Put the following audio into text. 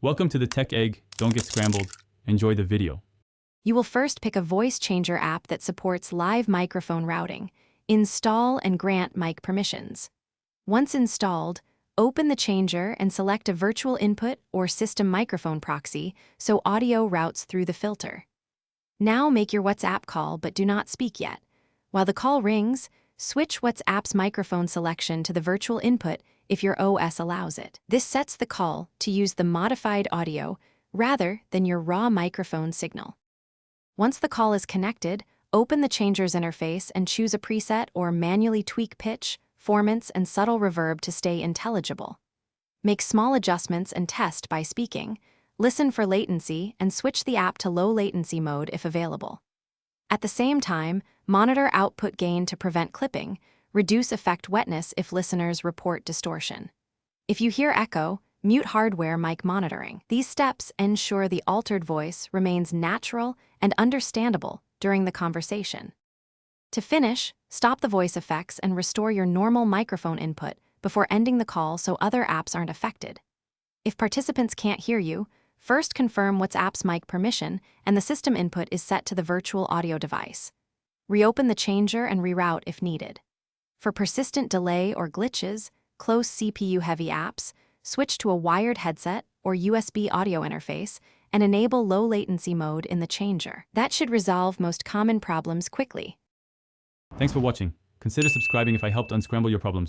Welcome to the Tech Egg. Don't get scrambled. Enjoy the video. You will first pick a voice changer app that supports live microphone routing. Install and grant mic permissions. Once installed, open the changer and select a virtual input or system microphone proxy so audio routes through the filter. Now make your WhatsApp call but do not speak yet. While the call rings, switch WhatsApp's microphone selection to the virtual input if your OS allows it. This sets the call to use the modified audio rather than your raw microphone signal. Once the call is connected, open the changer's interface and choose a preset or manually tweak pitch, formants, and subtle reverb to stay intelligible. Make small adjustments and test by speaking. Listen for latency and switch the app to low latency mode if available. At the same time, monitor output gain to prevent clipping. Reduce effect wetness if listeners report distortion. If you hear echo, mute hardware mic monitoring. These steps ensure the altered voice remains natural and understandable during the conversation. To finish, stop the voice effects and restore your normal microphone input before ending the call so other apps aren't affected. If participants can't hear you, first confirm WhatsApp's mic permission and the system input is set to the virtual audio device. Reopen the changer and reroute if needed. For persistent delay or glitches, close CPU-heavy apps, switch to a wired headset or USB audio interface and enable low latency mode in the changer. That should resolve most common problems quickly. Thanks for watching. Consider subscribing if I helped unscramble your problems.